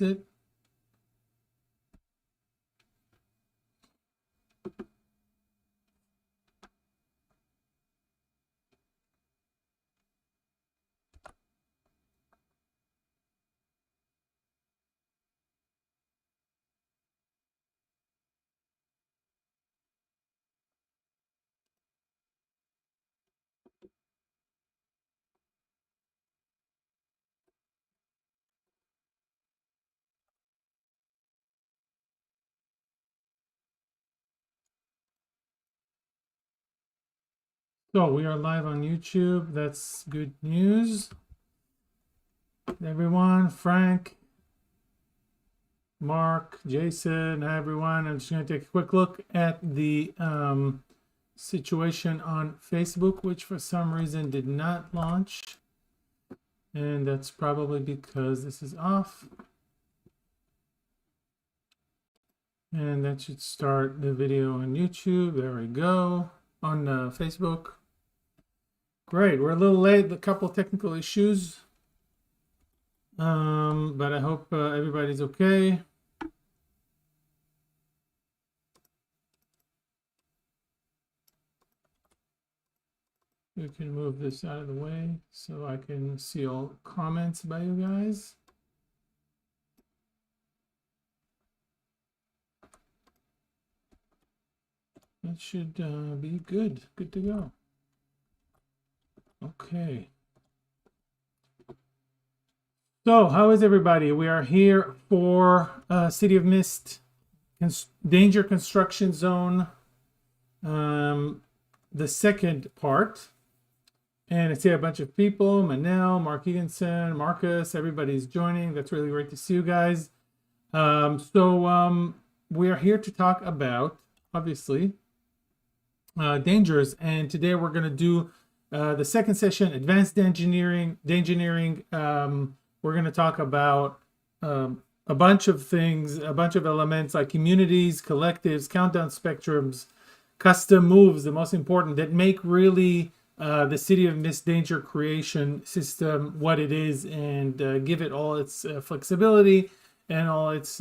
it. So we are live on YouTube. That's good news. Everyone, Frank, Mark, Jason, hi everyone. I'm just going to take a quick look at the situation on Facebook, which for some reason did not launch. And that's probably because this is off. And that should start the video on YouTube. There we go. On Facebook. Great. We're a little late. A couple technical issues. But I hope everybody's okay. We can move this out of the way so I can see all comments by you guys. That should be good. Good to go. Okay. So, how is everybody? We are here for City of Mist Danger Construction Zone, the second part. And I see a bunch of people, Manel, Mark Eganson, Marcus, everybody's joining. That's really great to see you guys. We are here to talk about, obviously, dangers. And today we're going to do the second session, Advanced Dangeneering. We're going to talk about a bunch of things, a bunch of elements like immunities, collectives, countdown spectrums, custom moves, the most important, that make really the City of Mist danger creation system what it is, and give it all its flexibility and all its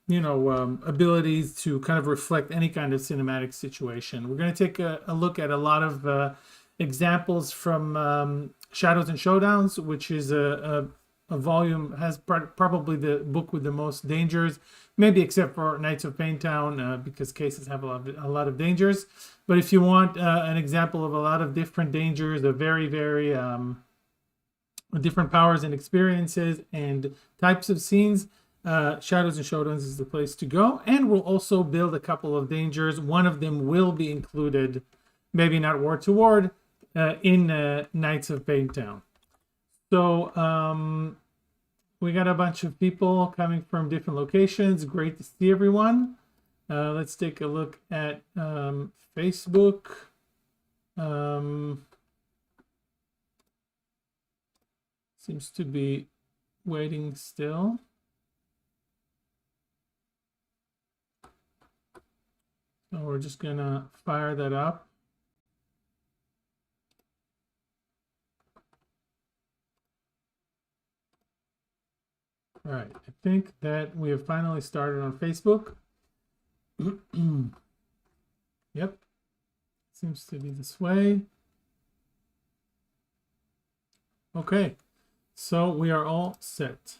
abilities to kind of reflect any kind of cinematic situation. We're going to take a look at a lot of examples from Shadows and Showdowns, which is a volume, has probably the book with the most dangers, maybe except for Knights of Paintown, because cases have a lot of dangers. But if you want an example of a lot of different dangers, of very, very different powers and experiences and types of scenes, Shadows and Showdowns is the place to go. And we'll also build a couple of dangers. One of them will be included, maybe not word to word, in Knights of Paintown. So we got a bunch of people coming from different locations. Great to see everyone. Let's take a look at Facebook. Seems to be waiting still. So we're just gonna fire that up. All right, I think that we have finally started on Facebook. Yep, seems to be this way. Okay, so we are all set.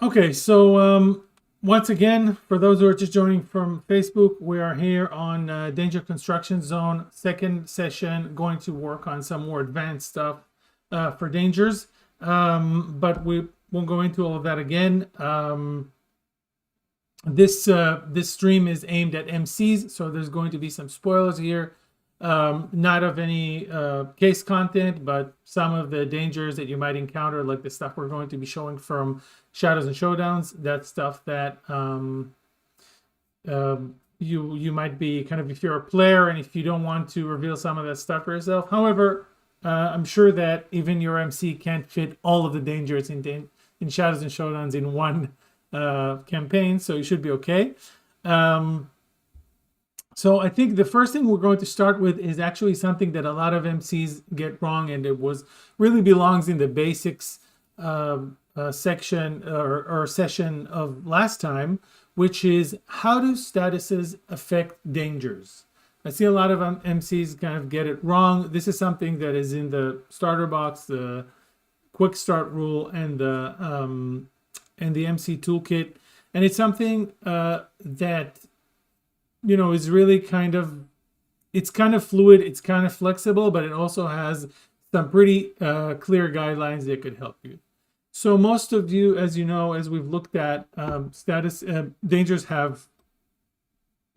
Okay, so once again, for those who are just joining from Facebook, we are here on Danger Construction Zone, second session, going to work on some more advanced stuff for dangers, but we won't go into all of that again. This stream is aimed at MCs, so there's going to be some spoilers here, not of any case content, but some of the dangers that you might encounter, like the stuff we're going to be showing from Shadows and Showdowns. That's stuff that you might be kind of, if you're a player and if you don't want to reveal some of that stuff for yourself. However, I'm sure that even your MC can't fit all of the dangers in Shadows and Showdowns in one campaign, so you should be okay. So I think the first thing we're going to start with is actually something that a lot of MCs get wrong, and it was really belongs in the basics section or session of last time, which is how do statuses affect dangers? I see a lot of MCs kind of get it wrong. This is something that is in the starter box, the quick start rule, and the MC toolkit, and it's something that is really it's kind of fluid, it's kind of flexible, but it also has some pretty clear guidelines that could help you. So most of you, as you know, as we've looked at, dangers have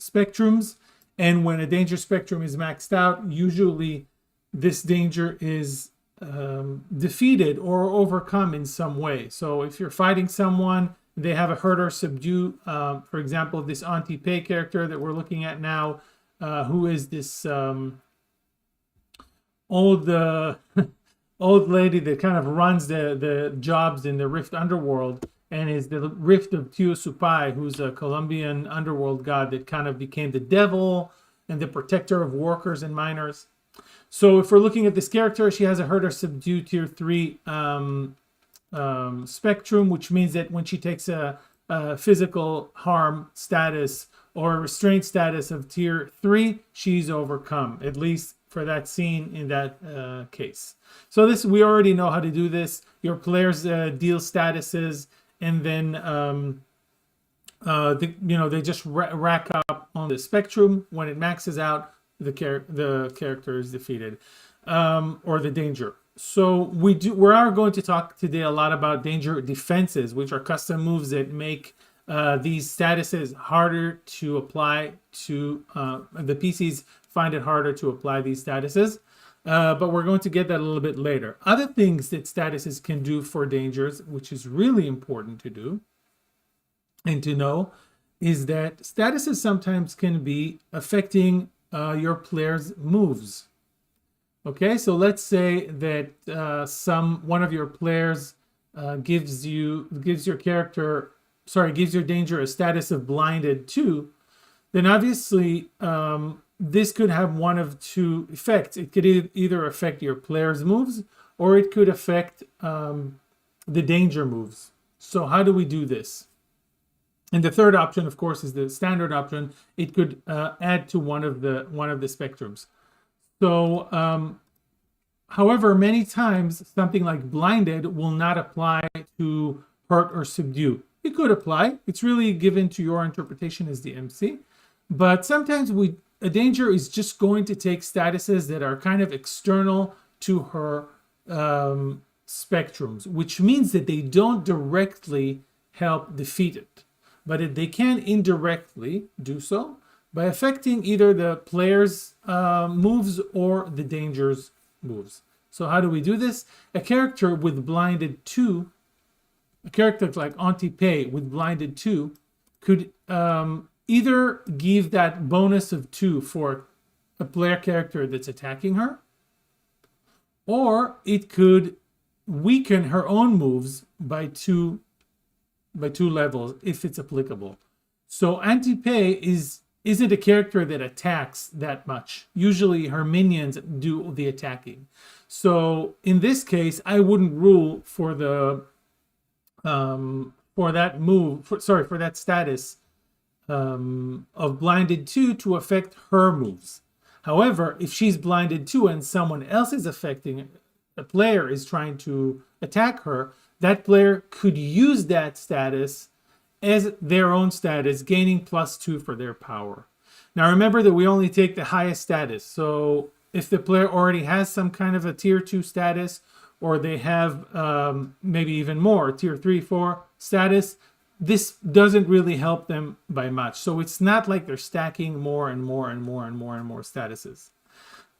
spectrums, and when a danger spectrum is maxed out, usually this danger is defeated or overcome in some way. So if you're fighting someone, they have a hurt or subdue. For example, this Auntie Pei character that we're looking at now, who is this old old lady that kind of runs the jobs in the Rift Underworld, and is the Rift of Supai, who's a Colombian underworld god that kind of became the devil and the protector of workers and miners. So if we're looking at this character, she has a hurt or subdue tier 3 spectrum, which means that when she takes a physical harm status or a restraint status of tier 3, she's overcome, at least for that scene in that case. So this, we already know how to do this. Your players deal statuses, and then they just rack up on the spectrum. When it maxes out, the character is defeated, or the danger. So we are going to talk today a lot about danger defenses, which are custom moves that make these statuses harder to apply to the PCs. Find it harder to apply these statuses, but we're going to get that a little bit later. Other things that statuses can do for dangers, which is really important to do and to know, is that statuses sometimes can be affecting your player's moves. Okay, so let's say that one of your players gives your danger a status of blinded 2, then obviously this could have one of two effects. It could either affect your player's moves, or it could affect the danger moves. So how do we do this? And the third option, of course, is the standard option. It could add to one of the spectrums. So, however, many times something like blinded will not apply to hurt or subdue. It could apply. It's really given to your interpretation as the MC. But sometimes a danger is just going to take statuses that are kind of external to her spectrums, which means that they don't directly help defeat it. But they can indirectly do so by affecting either the player's moves or the danger's moves. So how do we do this? A character with blinded 2, a character like Auntie Pei with blinded 2, could either give that bonus of 2 for a player character that's attacking her, or it could weaken her own moves by two levels if it's applicable. So Auntie Pei isn't a character that attacks that much. Usually her minions do the attacking. So in this case, I wouldn't rule for that status of blinded 2 to affect her moves. However, if she's blinded 2 and someone else is affecting, a player is trying to attack her, that player could use that status as their own status, gaining +2 for their power. Now remember that we only take the highest status. So if the player already has some kind of a tier 2 status, or they have maybe even more, tier 3, 4 status, this doesn't really help them by much. So it's not like they're stacking more and more and more and more and more statuses.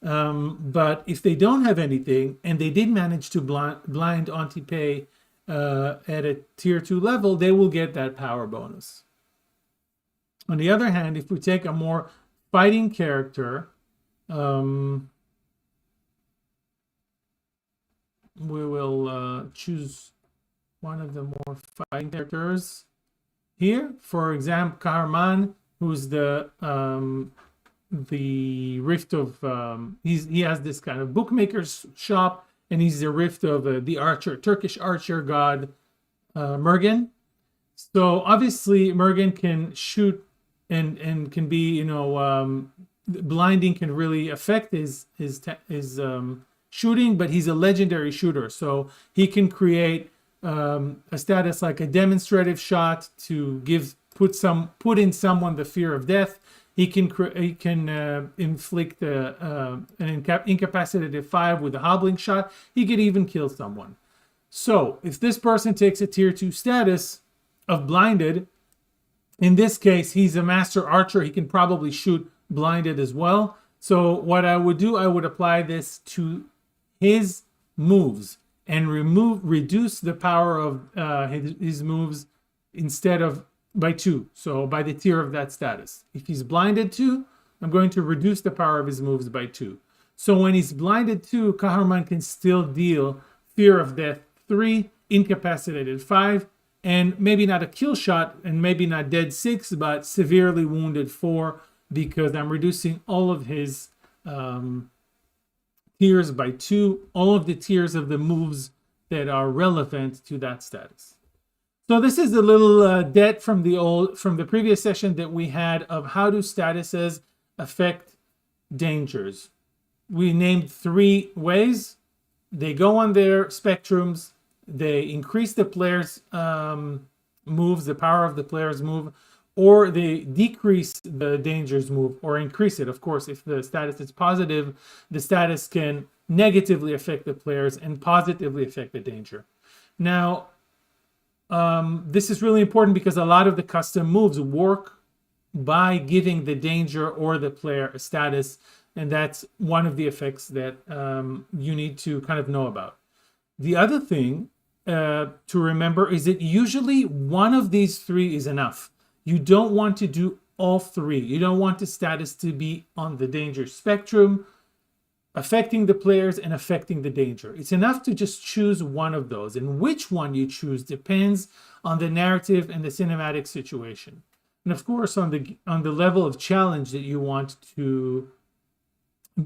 But if they don't have anything and they did manage to blind Auntie Pei at a tier 2 level, they will get that power bonus. On the other hand, if we take a more fighting character, we will choose one of the more fighting characters here. For example, Kahraman, who's the the rift of he has this kind of bookmaker's shop, and he's the rift of the archer, Turkish archer god Mergen. So obviously Mergen can shoot and can be, blinding can really affect his shooting, but he's a legendary shooter, so he can create a status like a demonstrative shot to put in someone the fear of death. He can inflict an incapacitated 5 with a hobbling shot. He could even kill someone. So if this person takes a tier 2 status of blinded, in this case he's a master archer, he can probably shoot blinded as well. So what I would do, I would apply this to his moves and reduce the power of his moves instead of by 2. So by the tier of that status. If he's blinded 2, I'm going to reduce the power of his moves by 2. So when he's blinded 2, Kahraman can still deal fear of death 3, incapacitated 5, and maybe not a kill shot, and maybe not dead 6, but severely wounded 4, because I'm reducing all of his tiers by 2, all of the tiers of the moves that are relevant to that status. So this is a little debt from the previous session that we had of how do statuses affect dangers. We named 3 ways. They go on their spectrums, they increase the player's moves, the power of the player's move, or they decrease the danger's move or increase it. Of course, if the status is positive, the status can negatively affect the players and positively affect the danger. Now, this is really important because a lot of the custom moves work by giving the danger or the player a status, and that's one of the effects that you need to kind of know about. The other thing to remember is that usually one of these 3 is enough. You don't want to do all 3. You don't want the status to be on the danger spectrum, affecting the players and affecting the danger. It's enough to just choose one of those, and which one you choose depends on the narrative and the cinematic situation, and of course on the level of challenge that you want to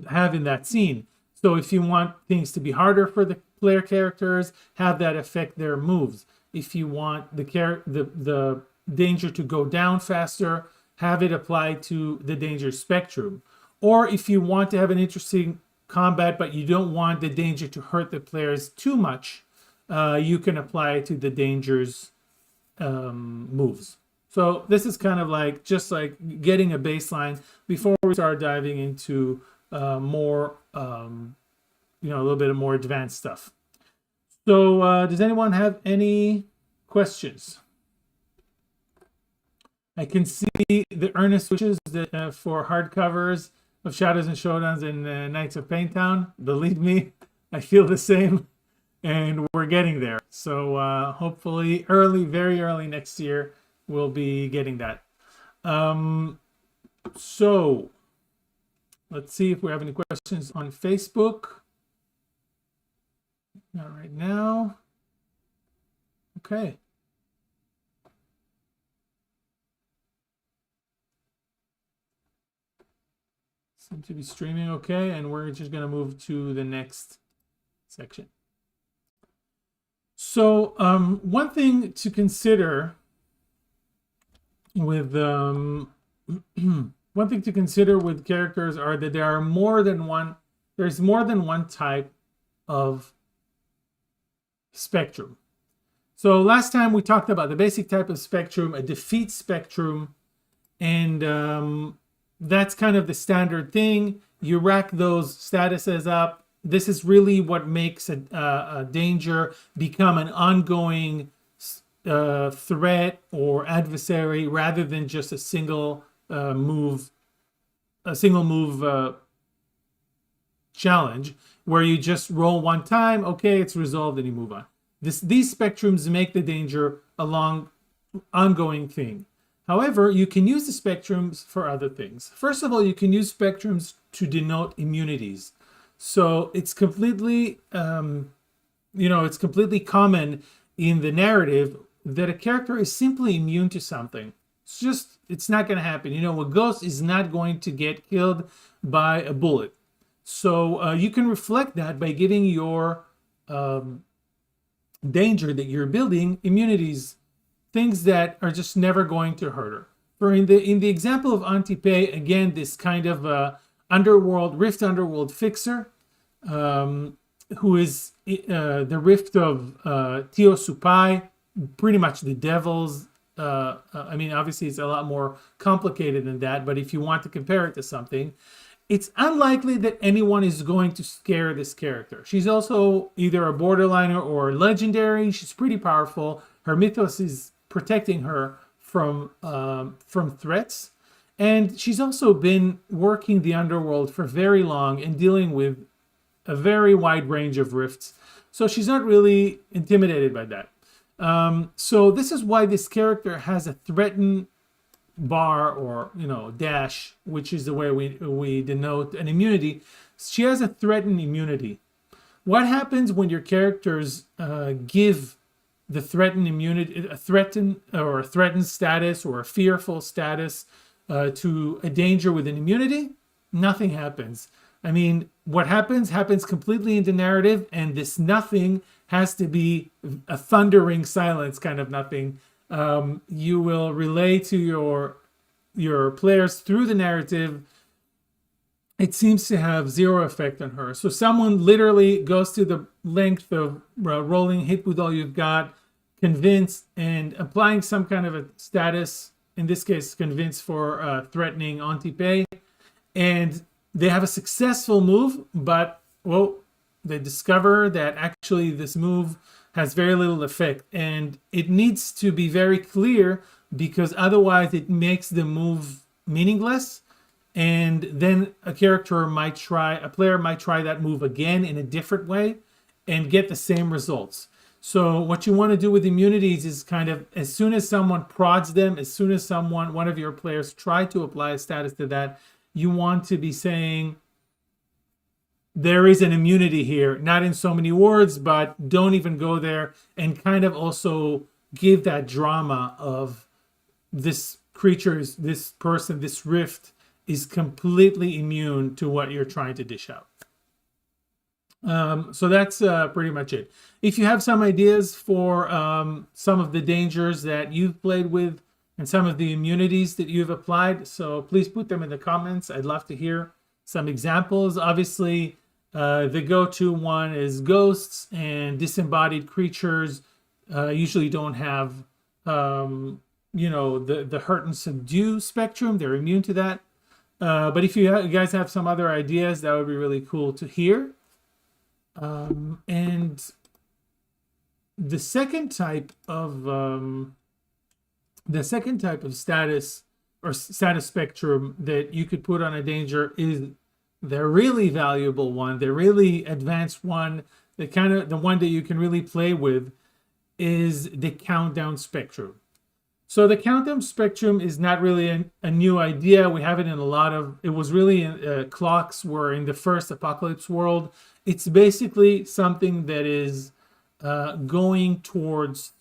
have in that scene. So if you want things to be harder for the player characters, have that affect their moves. If you want the danger to go down faster, have it apply to the danger spectrum. Or if you want to have an interesting combat, but you don't want the danger to hurt the players too much, you can apply it to the danger's moves. So this is kind of like just like getting a baseline before we start diving into more, a little bit of more advanced stuff. So does anyone have any questions? I can see the earnest wishes that, for hardcovers of Shadows and Showdowns and Knights of Paintown. Believe me, I feel the same, and we're getting there. So hopefully very early next year, we'll be getting that. So let's see if we have any questions on Facebook. Not right now. Okay. Seem to be streaming okay, and we're just going to move to the next section. So one thing to consider with characters are that there's more than one type of spectrum. So last time we talked about the basic type of spectrum, a defeat spectrum, and that's kind of the standard thing. You rack those statuses up. This is really what makes a danger become an ongoing threat or adversary rather than just a single move challenge where you just roll one time, okay, it's resolved, and you move on. These spectrums make the danger a long, ongoing thing. However, you can use the spectrums for other things. First of all, you can use spectrums to denote immunities. So it's completely, it's completely common in the narrative that a character is simply immune to something. it's not going to happen. You know, a ghost is not going to get killed by a bullet. So you can reflect that by giving your danger that you're building immunities, things that are just never going to hurt her. For in the example of Antipe, again, this kind of rift underworld fixer, who is the rift of Tio Supai, pretty much the devil's. I mean, obviously, it's a lot more complicated than that, but if you want to compare it to something, it's unlikely that anyone is going to scare this character. She's also either a borderliner or legendary. She's pretty powerful. Her mythos is protecting her from threats. And she's also been working the underworld for very long and dealing with a very wide range of rifts. So she's not really intimidated by that. So this is why this character has a threaten bar, or dash, which is the way we denote an immunity. She has a threatened immunity. What happens when your characters give the threatened immunity, a threatened status or a fearful status to a danger with an immunity? Nothing happens. I mean, what happens completely in the narrative, and this nothing has to be a thundering silence kind of nothing. You will relay to your players through the narrative. It seems to have zero effect on her. So someone literally goes to the length of rolling hit with all you've got, convinced, and applying some kind of a status, in this case, convinced for threatening Antipe, and they have a successful move, but, well, they discover that actually this move has very little effect, and it needs to be very clear, because otherwise it makes the move meaningless, and then a player might try that move again in a different way and get the same results. So what you want to do with immunities is kind of, as soon as someone prods them, as soon as one of your players try to apply a status to that, you want to be saying, there is an immunity here, not in so many words, but don't even go there, and kind of also give that drama of this person, this rift is completely immune to what you're trying to dish out. So that's pretty much it. If you have some ideas for some of the dangers that you've played with and some of the immunities that you've applied, so please put them in the comments. I'd love to hear some examples. Obviously, the go-to one is ghosts and disembodied creatures. Usually don't have, the hurt and subdue spectrum. They're immune to that. But if you guys have some other ideas, that would be really cool to hear. And the second type of status or status spectrum that you could put on a danger is the really valuable one, the really advanced one, the one that you can really play with, is the countdown spectrum. So the countdown spectrum is not really a new idea. We have it in it was really clocks were in the first Apocalypse world. It's basically something that is going towards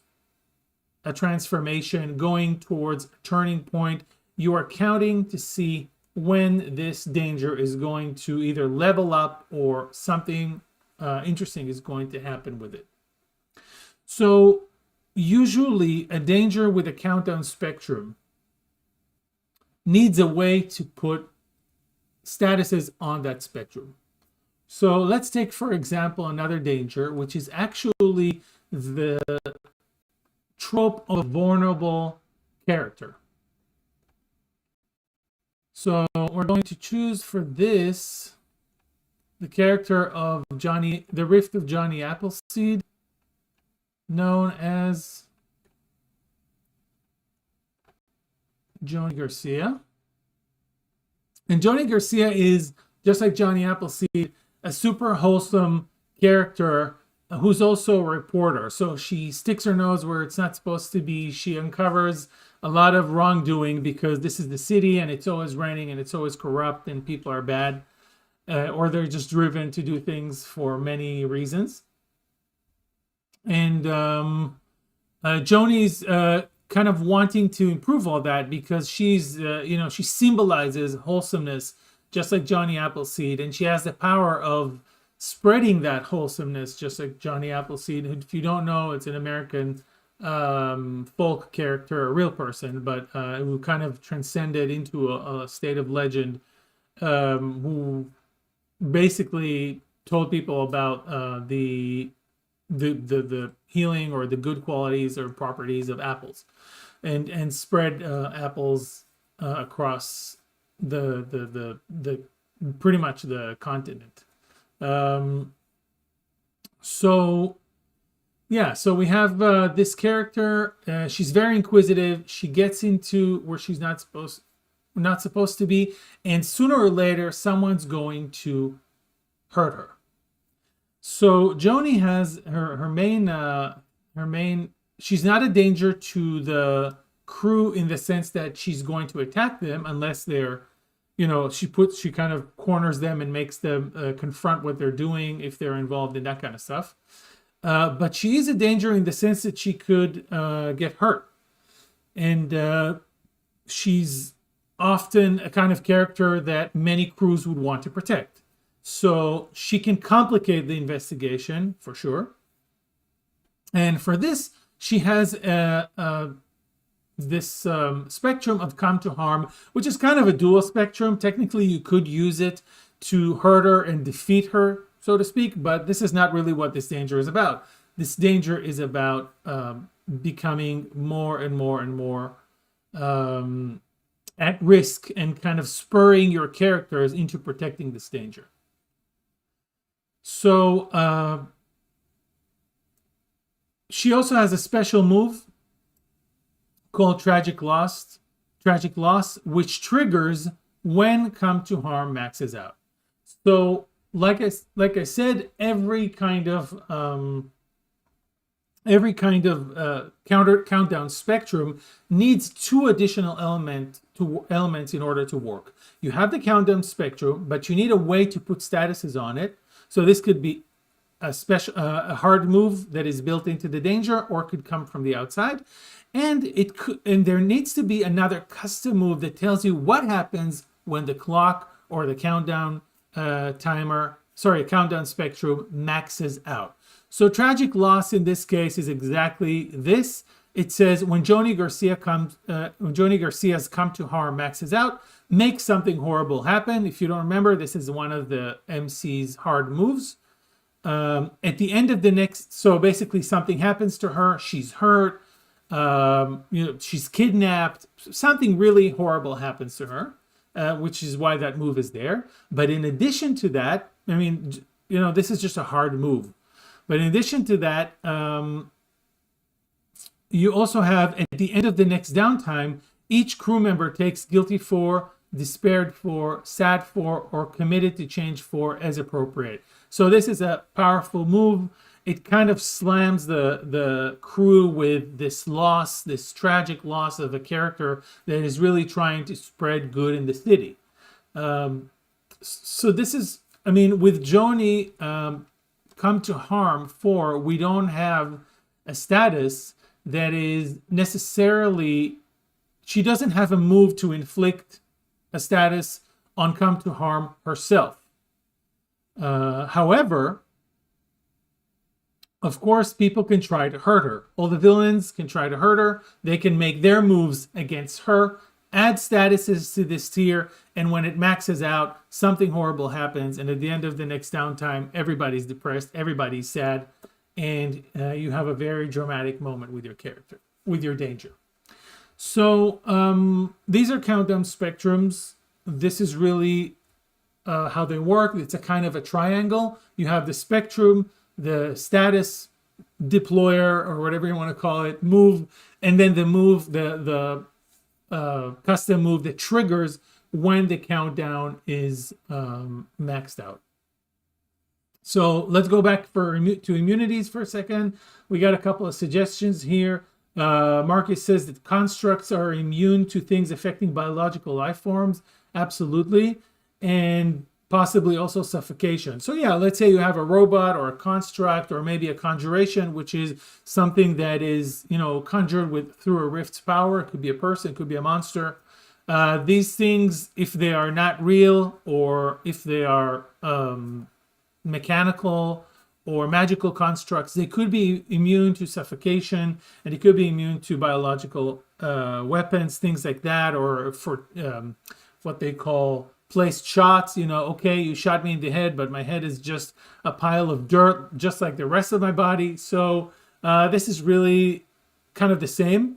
a transformation, going towards a turning point. You are counting to see when this danger is going to either level up or something interesting is going to happen with it. So usually a danger with a countdown spectrum needs a way to put statuses on that spectrum. So let's take, for example, another danger, which is actually the trope of a vulnerable character. So we're going to choose for this the character of the Rift of Johnny Appleseed, known as Johnny Garcia. And Johnny Garcia is, just like Johnny Appleseed, a super wholesome character who's also a reporter. So she sticks her nose where it's not supposed to be. She uncovers a lot of wrongdoing because this is the city and it's always raining and it's always corrupt and people are bad, or they're just driven to do things for many reasons. And Joni's kind of wanting to improve all that because she's, she symbolizes wholesomeness, just like Johnny Appleseed, and she has the power of spreading that wholesomeness, just like Johnny Appleseed. If you don't know, it's an American folk character, a real person, but who kind of transcended into a state of legend, who basically told people about the healing or the good qualities or properties of apples, and spread apples across the pretty much the continent. So we have this character. She's very inquisitive. She gets into where she's not supposed to be, and sooner or later someone's going to hurt her. So Joni has her main. She's not a danger to the crew in the sense that she's going to attack them unless they're, she kind of corners them and makes them confront what they're doing if they're involved in that kind of stuff. But she is a danger in the sense that she could get hurt, and she's often a kind of character that many crews would want to protect. So she can complicate the investigation for sure. And for this, she has this spectrum of come to harm, which is kind of a dual spectrum. Technically, you could use it to hurt her and defeat her, so to speak, but this is not really what this danger is about. This danger is about becoming more and more and more at risk and kind of spurring your characters into protecting this danger. So she also has a special move called Tragic Loss, which triggers when come to harm maxes out. So like I said, every kind of countdown spectrum needs two additional elements in order to work. You have the countdown spectrum, but you need a way to put statuses on it. So this could be a hard move that is built into the danger, or could come from the outside. And there needs to be another custom move that tells you what happens when the clock or the countdown countdown spectrum maxes out. So Tragic Loss in this case is exactly this. It says when Joni Garcia's come to harm maxes out, make something horrible happen. If you don't remember, this is one of the MC's hard moves. At the end of the next, so basically something happens to her, she's hurt, she's kidnapped, something really horrible happens to her, which is why that move is there. But in addition to that, this is just a hard move. But in addition to that, you also have at the end of the next downtime, each crew member takes guilty for, despaired for, sad for, or committed to change for as appropriate. So this is a powerful move. It kind of slams the crew with this tragic loss of a character that is really trying to spread good in the city. So this is, with Joni come to harm for, we don't have a status that is necessarily, she doesn't have a move to inflict a status on come to harm herself. However, of course, people can try to hurt her. All the villains can try to hurt her. They can make their moves against her, add statuses to this tier, and when it maxes out, something horrible happens, and at the end of the next downtime, everybody's depressed, everybody's sad, and you have a very dramatic moment with your character, with your danger. So these are countdown spectrums. This is really how they work. It's a kind of a triangle. You have the spectrum, the status deployer, or whatever you want to call it, move, and then the move, the custom move that triggers when the countdown is maxed out. So let's go back to immunities for a second. We got a couple of suggestions here. Marcus says that constructs are immune to things affecting biological life forms. Absolutely. And possibly also suffocation. So yeah, let's say you have a robot or a construct or maybe a conjuration, which is something that is, conjured through a rift's power. It could be a person, it could be a monster. These things, if they are not real or if they are mechanical or magical constructs, they could be immune to suffocation, and they could be immune to biological weapons, things like that, or for what they call placed shots. Okay, you shot me in the head, but my head is just a pile of dirt, just like the rest of my body. So this is really kind of the same.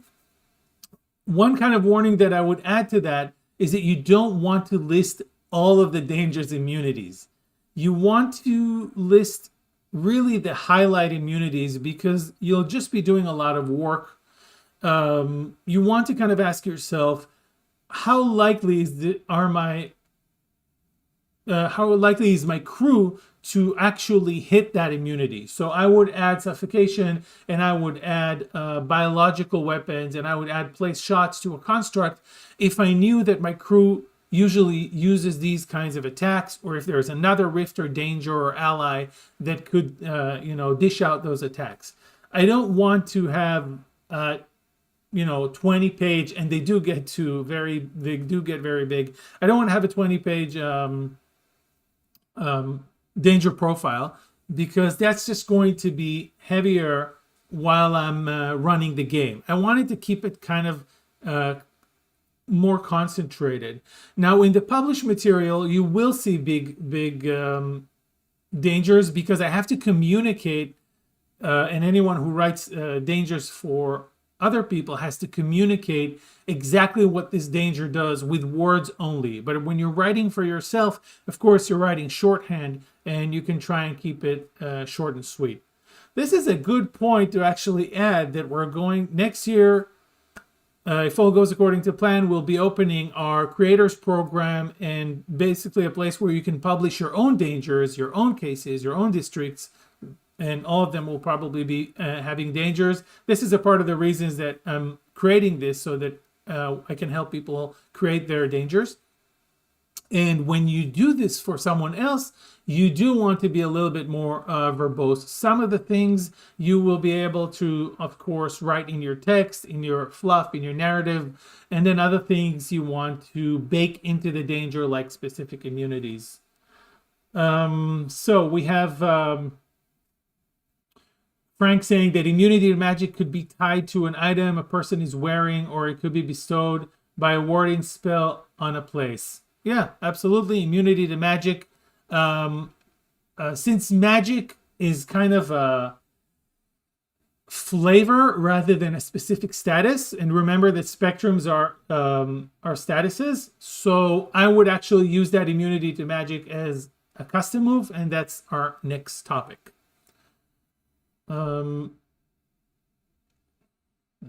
One kind of warning that I would add to that is that you don't want to list all of the dangerous immunities. You want to list really the highlight immunities, because you'll just be doing a lot of work. You want to kind of ask yourself, how likely is my crew to actually hit that immunity? So I would add suffocation, and I would add biological weapons, and I would add place shots to a construct if I knew that my crew usually uses these kinds of attacks, or if there's another rift or danger or ally that could dish out those attacks. I don't want to have 20-page, and they do get very big. I don't want to have a 20-page danger profile, because that's just going to be heavier while I'm running the game. I wanted to keep it kind of more concentrated. Now, in the published material, you will see big dangers, because I have to communicate, and anyone who writes dangers for other people has to communicate exactly what this danger does with words only. But when you're writing for yourself, of course, you're writing shorthand, and you can try and keep it short and sweet. This is a good point to actually add that we're going next year. If all goes according to plan, we'll be opening our creators program, and basically a place where you can publish your own dangers, your own cases, your own districts, and all of them will probably be having dangers. This is a part of the reasons that I'm creating this, so that I can help people create their dangers. And when you do this for someone else, you do want to be a little bit more verbose. Some of the things you will be able to, of course, write in your text, in your fluff, in your narrative, and then other things you want to bake into the danger, like specific immunities. So we have Frank saying that immunity to magic could be tied to an item a person is wearing, or it could be bestowed by a warding spell on a place. Yeah, absolutely. Immunity to magic. Since magic is kind of a flavor rather than a specific status, and remember that spectrums are statuses, so I would actually use that immunity to magic as a custom move, and that's our next topic. Let's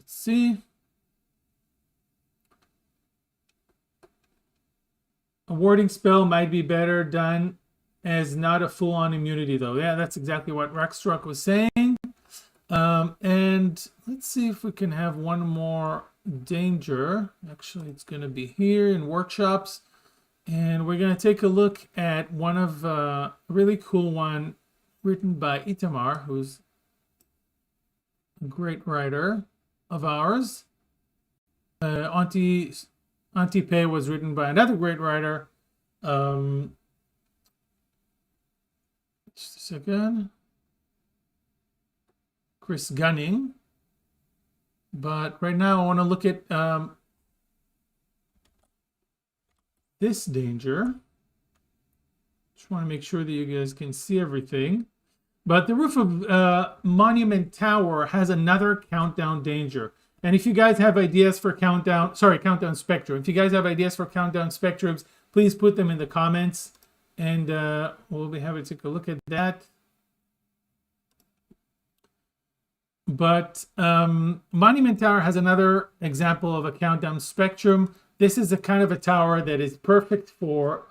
see. A warding spell might be better done as not a full-on immunity, though. Yeah, that's exactly what Rexstruck was saying. And let's see if we can have one more danger. Actually, it's going to be here in workshops. And we're going to take a look at one of a really cool one written by Itamar, who's a great writer of ours. Anti-Pay was written by another great writer. Just a second. Chris Gunning. But right now I want to look at this danger. Just want to make sure that you guys can see everything. But the roof of Monument Tower has another countdown danger. And if you guys have ideas for countdown spectrum, if you guys have ideas for countdown spectrums, please put them in the comments, and we'll be happy to take a look at that. But Monument Tower has another example of a countdown spectrum. This is a kind of a tower that is perfect for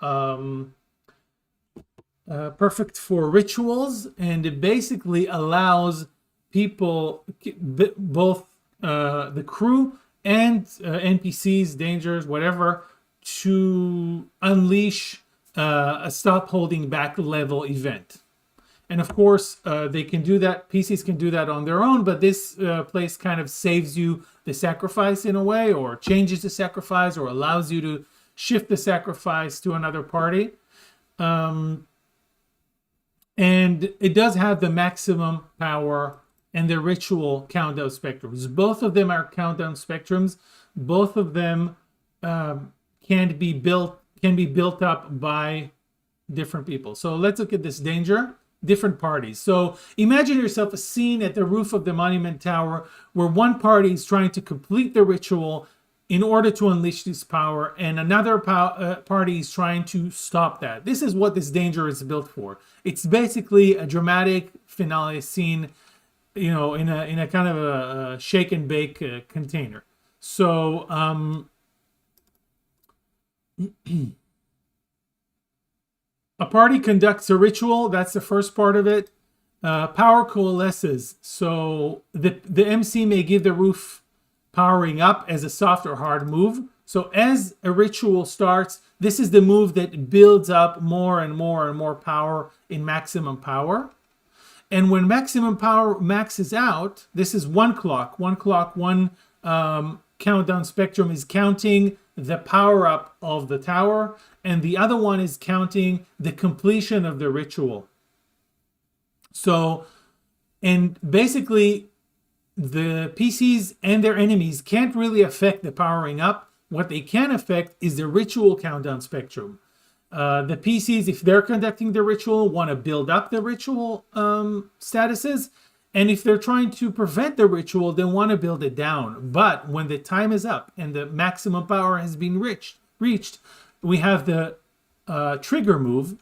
rituals, and it basically allows people, both the crew and NPCs, dangers, whatever, to unleash a stop holding back level event. And of course, they can do that. PCs can do that on their own, but this place kind of saves you the sacrifice in a way, or changes the sacrifice, or allows you to shift the sacrifice to another party. And it does have the maximum power and the ritual countdown spectrums. Both of them are countdown spectrums. Both of them can be built up by different people. So let's look at this danger. Different parties. So imagine yourself a scene at the roof of the monument tower where one party is trying to complete the ritual in order to unleash this power, and another party is trying to stop that. This is what this danger is built for. It's basically a dramatic finale scene, in a kind of a shake and bake container. So a party conducts a ritual. That's the first part of it. Power coalesces. So the MC may give the roof powering up as a soft or hard move. So as a ritual starts, this is the move that builds up more and more and more power in maximum power. And when maximum power maxes out, this is one clock. One countdown spectrum is counting the power up of the tower, and the other one is counting the completion of the ritual. So, and basically the PCs and their enemies can't really affect the powering up. What they can affect is the ritual countdown spectrum. The PCs, if they're conducting the ritual, want to build up the ritual statuses. And if they're trying to prevent the ritual, they want to build it down. But when the time is up and the maximum power has been reached, we have the trigger move,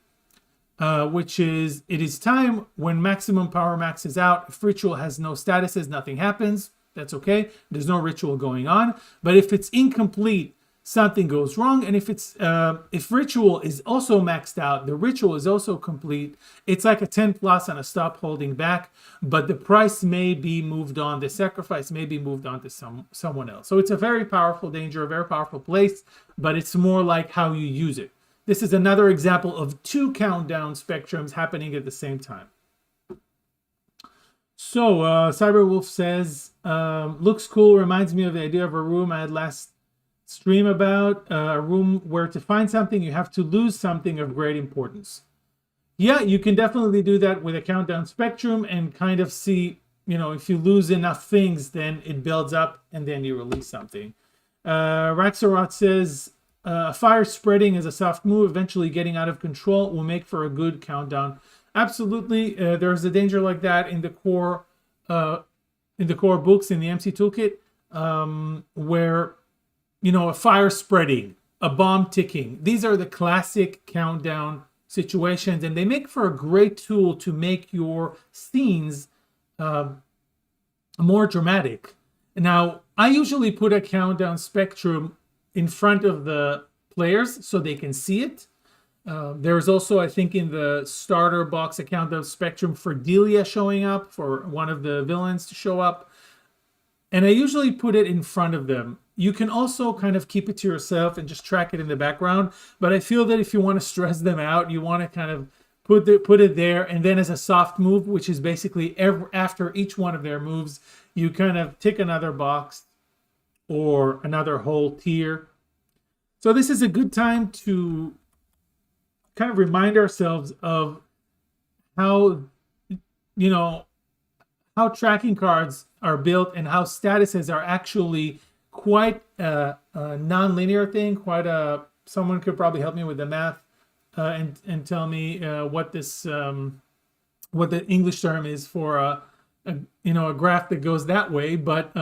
which is, it is time when maximum power maxes out. If ritual has no statuses, nothing happens. That's okay. There's no ritual going on. But if it's incomplete, something goes wrong. And if ritual is also maxed out, the ritual is also complete, it's like a 10 plus on a stop holding back, but the price may be moved on, the sacrifice may be moved on to someone else. So it's a very powerful danger, a very powerful place, but it's more like how you use it. This is another example of two countdown spectrums happening at the same time. So Cyberwolf says, looks cool, reminds me of the idea of a room I had last stream about, a room where to find something you have to lose something of great importance. Yeah, you can definitely do that with a countdown spectrum and kind of see, if you lose enough things, then it builds up and then you release something. Raxarot says, fire spreading is a soft move, eventually getting out of control will make for a good countdown. Absolutely, there's a danger like that in the core books in the MC Toolkit, where a fire spreading, a bomb ticking. These are the classic countdown situations, and they make for a great tool to make your scenes more dramatic. Now, I usually put a countdown spectrum in front of the players so they can see it. There's also, I think, in the starter box, a countdown spectrum for Delia showing up, for one of the villains to show up. And I usually put it in front of them. You can also kind of keep it to yourself and just track it in the background. But I feel that if you want to stress them out, you want to kind of put it there. And then as a soft move, which is basically after each one of their moves, you kind of tick another box or another whole tier. So this is a good time to kind of remind ourselves of how, how tracking cards are built and how statuses are actually quite a non-linear thing. Someone could probably help me with the math and tell me what the English term is for a graph that goes that way. But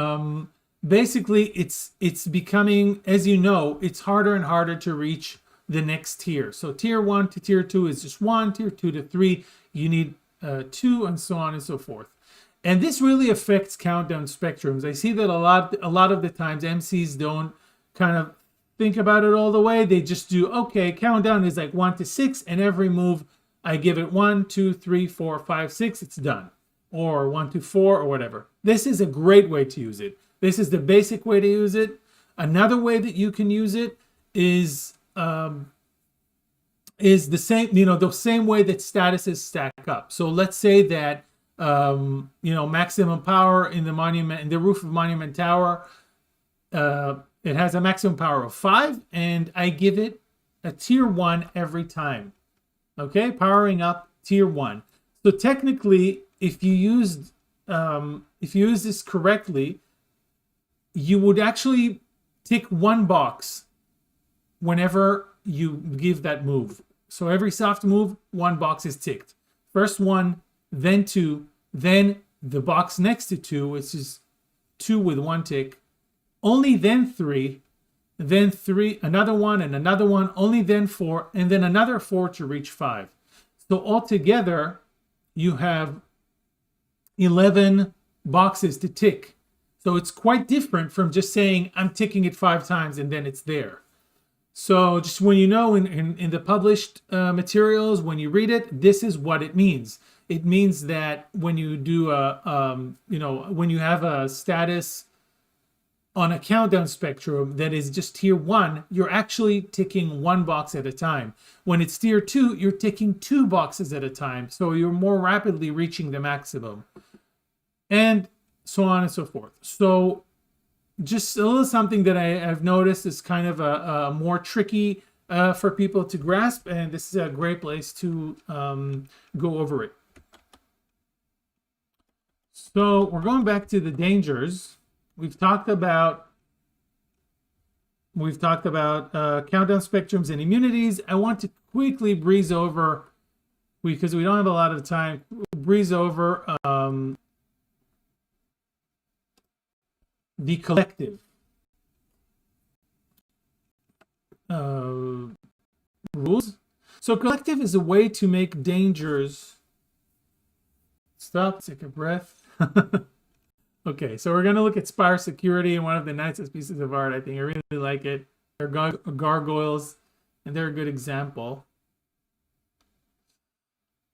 basically, it's becoming, as it's harder and harder to reach the next tier. So tier 1 to tier 2 is just 1, tier 2 to 3 you need 2, and so on and so forth. And this really affects countdown spectrums. I see that a lot of the times MCs don't kind of think about it all the way. They just do, okay, countdown is like 1 to 6, and every move I give it 1, 2, 3, 4, 5, 6, it's done. Or 1 to 4 or whatever. This is a great way to use it. This is the basic way to use it. Another way that you can use it is is the same, the same way that statuses stack up. So let's say that, maximum power in the roof of Monument Tower, it has a maximum power of 5, and I give it a tier 1 every time. Okay, powering up tier 1. So technically, if you use this correctly, you would actually tick 1 box whenever you give that move. So every soft move, 1 box is ticked. First 1, then 2, then the box next to 2, which is 2 with 1 tick. Only then 3, then 3, another 1, and another 1, only then 4, and then another 4 to reach 5. So altogether, you have 11 boxes to tick. So it's quite different from just saying, I'm ticking it 5 times and then it's there. So just when in the published materials, when you read it, this is what it means. It means that when you do when you have a status on a countdown spectrum that is just tier 1, you're actually ticking 1 box at a time. When it's tier 2, you're ticking 2 boxes at a time. So you're more rapidly reaching the maximum. And so on and so forth. So just a little something that I've noticed is kind of a more tricky for people to grasp, and this is a great place to go over it. So we're going back to the dangers. We've talked about countdown spectrums and immunities. I want to quickly breeze over, because we don't have a lot of time, the collective rules. So collective is a way to make dangers. Stop, take a breath. Okay, so we're going to look at Spire Security, and one of the nicest pieces of art. I think I really like it. They're gargoyles, and they're a good example.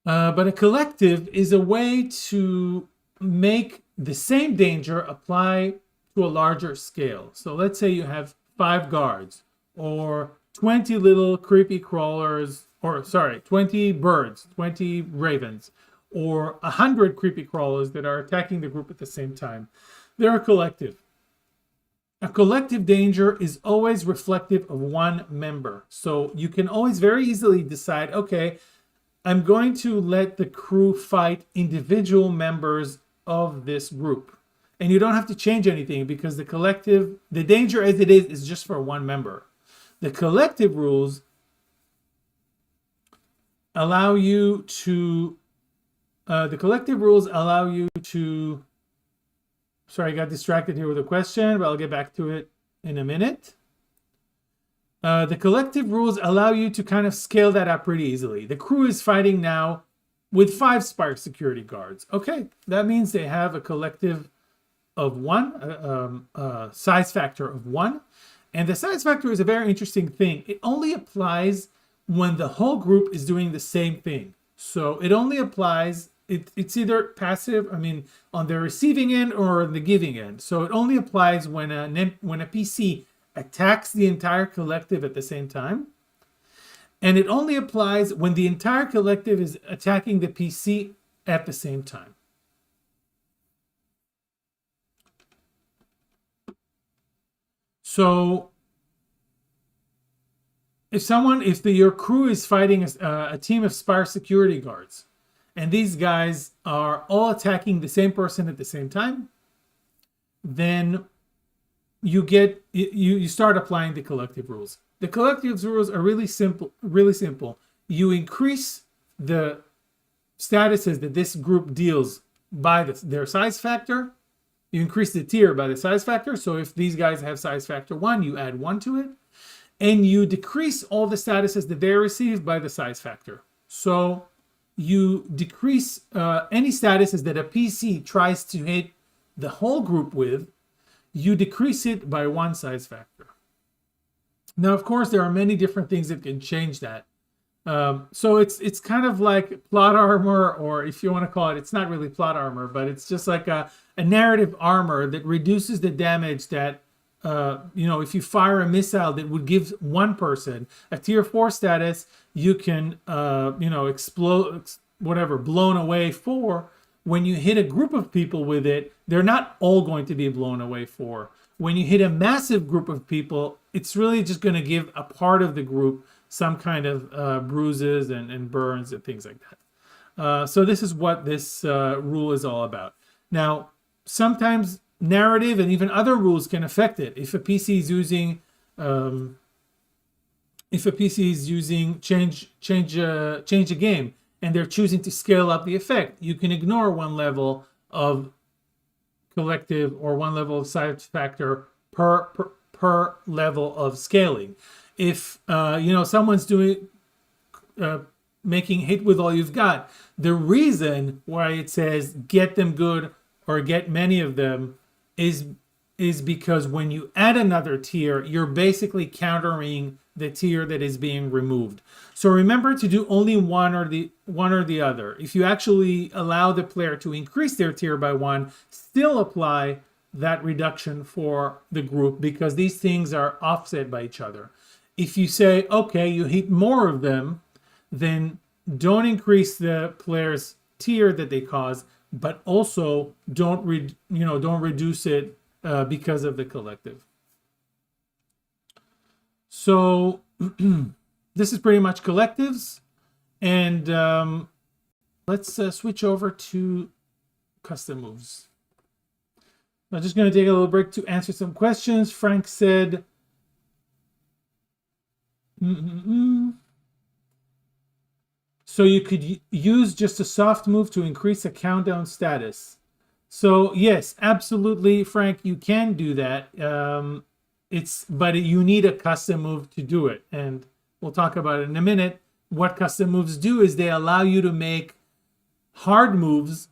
But a collective is a way to make the same danger apply to a larger scale. So let's say you have 5 guards, or 20 little creepy crawlers, 20 birds, 20 ravens, or 100 creepy crawlers that are attacking the group at the same time. They're a collective. A collective danger is always reflective of 1 member. So you can always very easily decide, okay, I'm going to let the crew fight individual members of this group. And you don't have to change anything, because the danger as it is just for 1 member. The collective rules allow you to sorry, I got distracted here with a question, but I'll get back to it in a minute. The collective rules allow you to kind of scale that up pretty easily. The crew is fighting now with 5 Spire security guards. Okay, that means they have a collective of 1, size factor of 1. And the size factor is a very interesting thing. It only applies when the whole group is doing the same thing. So it only applies, it's either passive, on the receiving end or the giving end. So it only applies when a PC attacks the entire collective at the same time. And it only applies when the entire collective is attacking the PC at the same time. So if your crew is fighting a team of Spire security guards, and these guys are all attacking the same person at the same time, then you start applying the collective rules. The collective rules are really simple. You increase the statuses that this group deals by their size factor. You increase the tier by the size factor. So if these guys have size factor 1, you add 1 to it. And you decrease all the statuses that they receive by the size factor. So you decrease any statuses that a PC tries to hit the whole group with, you decrease it by 1 size factor. Now, of course, there are many different things that can change that. So it's kind of like plot armor, or if you want to call it, it's not really plot armor, but it's just like a narrative armor that reduces the damage that if you fire a missile that would give one person a tier 4 status, you can, explode, whatever, blown away 4. When you hit a group of people with it, they're not all going to be blown away 4. When you hit a massive group of people, it's really just going to give a part of the group some kind of bruises and burns and things like that. So this is what this rule is all about. Now, sometimes narrative and even other rules can affect it. If a PC is using change a game and they're choosing to scale up the effect, you can ignore one level of collective or one level of side factor per level of scaling. If someone's doing making hit with all you've got, the reason why it says get them good or get many of them is because when you add another tier, you're basically countering the tier that is being removed. So remember to do only one or the other. If you actually allow the player to increase their tier by 1, still apply that reduction for the group, because these things are offset by each other. If you say, okay, you hit more of them, then don't increase the player's tier that they cause, but also don't reduce it because of the collective. So this is pretty much collectives, and let's switch over to custom moves. I'm just going to take a little break to answer some questions. Frank said, so you could use just a soft move to increase a countdown status. So yes, absolutely, Frank, you can do that. But you need a custom move to do it, and we'll talk about it in a minute. What custom moves do is they allow you to make hard moves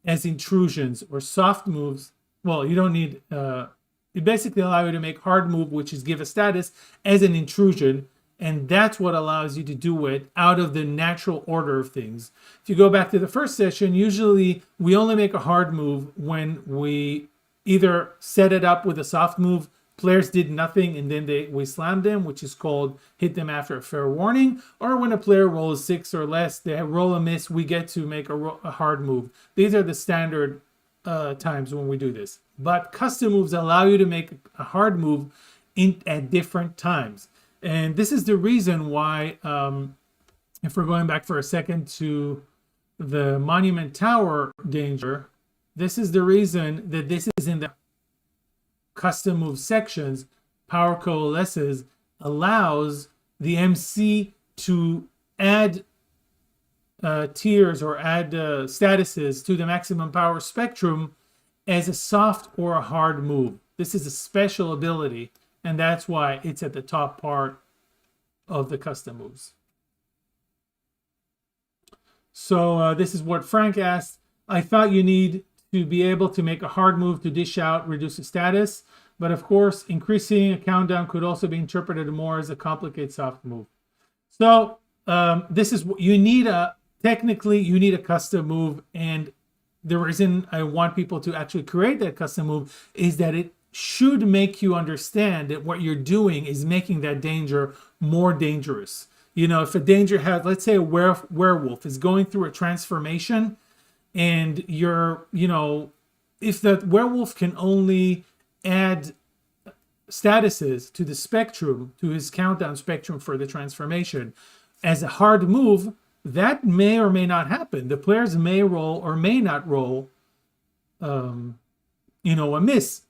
as intrusions, or soft moves. Well, you don't need. It basically allows you to make hard move, which is give a status, as an intrusion. And that's what allows you to do it out of the natural order of things. If you go back to the first session, usually we only make a hard move when we either set it up with a soft move, players did nothing, and then we slammed them, which is called hit them after a fair warning, or when a player rolls 6 or less, they roll a miss, we get to make a hard move. These are the standard times when we do this. But custom moves allow you to make a hard move at different times. And this is the reason why, if we're going back for a second to the Monument Tower danger, this is the reason that this is in the custom move sections. Power Coalesces allows the MC to add tiers or add statuses to the maximum power spectrum as a soft or a hard move. This is a special ability, and that's why it's at the top part of the custom moves. So this is what Frank asked. I thought you need to be able to make a hard move to dish out, reduce a status. But of course, increasing a countdown could also be interpreted more as a complicated soft move. So this is what you need. Technically, you need a custom move. And the reason I want people to actually create that custom move is that it should make you understand that what you're doing is making that danger more dangerous. If a danger has, let's say a werewolf is going through a transformation, and if the werewolf can only add statuses to the spectrum, to his countdown spectrum for the transformation as a hard move, that may or may not happen. The players may roll or may not roll, a miss,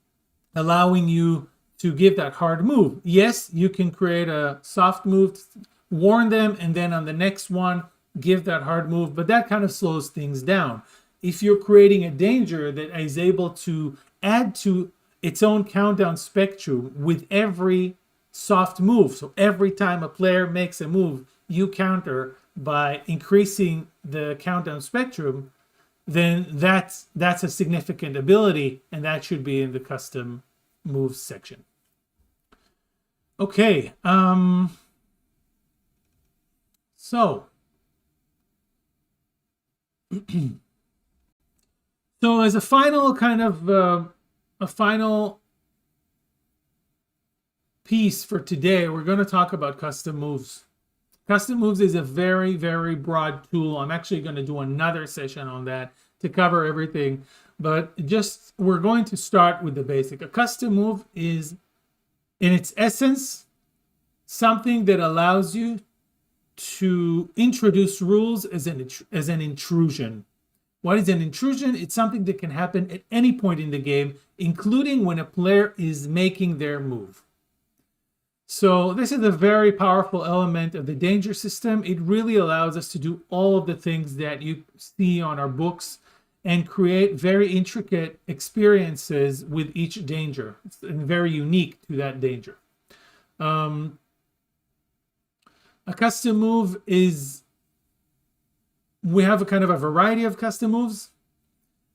allowing you to give that hard move. Yes, you can create a soft move, warn them, and then on the next one, give that hard move, but that kind of slows things down. If you're creating a danger that is able to add to its own countdown spectrum with every soft move, so every time a player makes a move, you counter by increasing the countdown spectrum, then that's a significant ability, and that should be in the custom moves section. Okay, so as a final kind of a final piece for today, we're going to talk about custom moves. Custom moves is a very, very broad tool. I'm actually going to do another session on that to cover everything. But just, we're going to start with the basic. A custom move is, in its essence, something that allows you to introduce rules as an intrusion. What is an intrusion? It's something that can happen at any point in the game, including when a player is making their move. So this is a very powerful element of the danger system. It really allows us to do all of the things that you see on our books and create very intricate experiences with each danger. It's very unique to that danger. A custom move is, we have a kind of a variety of custom moves.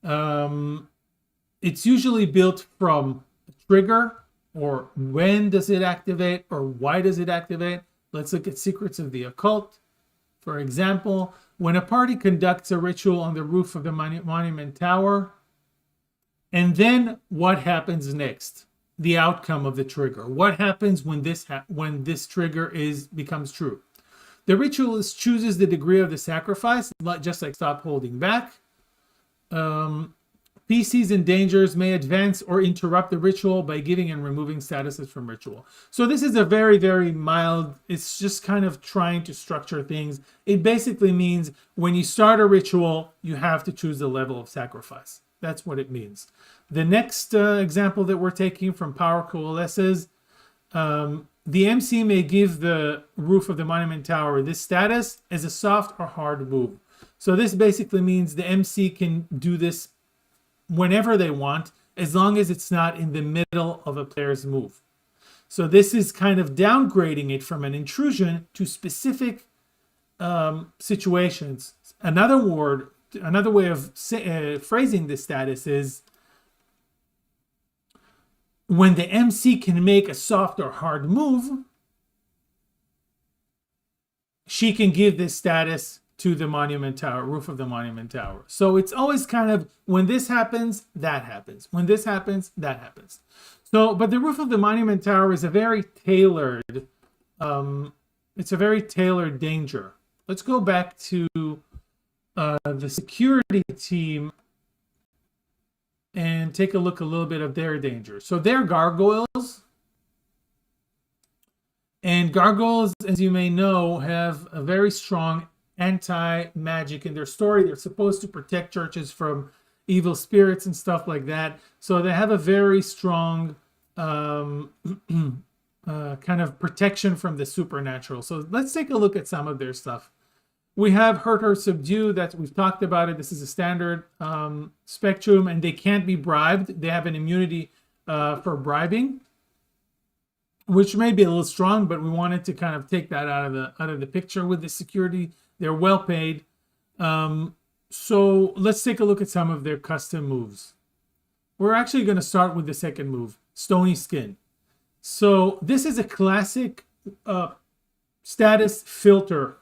It's usually built from a trigger, or when does it activate, or why does it activate. Let's look at Secrets of the Occult. For example, when a party conducts a ritual on the roof of the Monument Tower, and then what happens next? The outcome of the trigger. What happens when this trigger becomes true? The ritualist chooses the degree of the sacrifice, just like Stop Holding Back. PCs and dangers may advance or interrupt the ritual by giving and removing statuses from ritual. So this is a very, very mild, it's just kind of trying to structure things. It basically means when you start a ritual, you have to choose the level of sacrifice. That's what it means. The next example that we're taking from Power Coalesces, the MC may give the roof of the Monument Tower this status as a soft or hard move. So this basically means the MC can do this whenever they want, as long as it's not in the middle of a player's move. So this is kind of downgrading it from an intrusion to specific situations. Another way of phrasing this status is when the MC can make a soft or hard move, she can give this status to the Monument Tower, roof of the Monument Tower. So it's always kind of, when this happens, that happens. When this happens, that happens. So, but the roof of the Monument Tower is a very tailored, it's a very tailored danger. Let's go back to the security team and take a look a little bit of their danger. So they're gargoyles. And gargoyles, as you may know, have a very strong anti-magic in their story. They're supposed to protect churches from evil spirits and stuff like that. So they have a very strong kind of protection from the supernatural. So let's take a look at some of their stuff. We have Hurt or Subdue, that we've talked about it. This is a standard spectrum, and they can't be bribed. They have an immunity for bribing, which may be a little strong, but we wanted to kind of take that out of the picture with the security. They're well paid. So let's take a look at some of their custom moves. We're actually going to start with the second move, Stony Skin. So this is a classic status filter,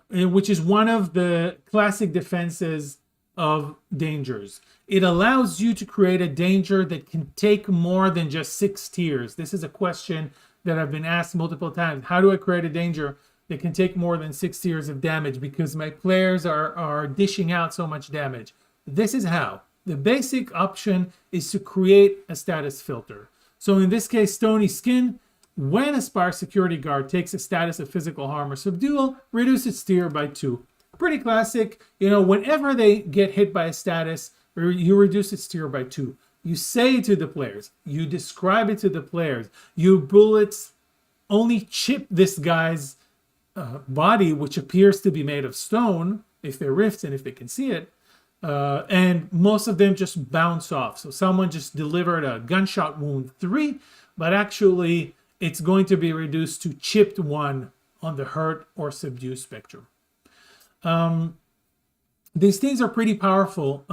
which is one of the classic defenses of dangers. It allows you to create a danger that can take more than just 6 tiers. This is a question that I've been asked multiple times. How do I create a danger that can take more than 6 tiers of damage because my players are dishing out so much damage? This is how. The basic option is to create a status filter. So in this case, Stony Skin, when a Spire security guard takes a status of physical harm or subdual, reduce its tier by 2. Pretty classic. You know, whenever they get hit by a status, you reduce its tier by 2. You say to the players, you describe it to the players, your bullets only chip this guy's body, which appears to be made of stone, if they're rifts and if they can see it, and most of them just bounce off. So someone just delivered a gunshot wound 3, but actually it's going to be reduced to chipped 1 on the hurt or subdue spectrum. These things are pretty powerful.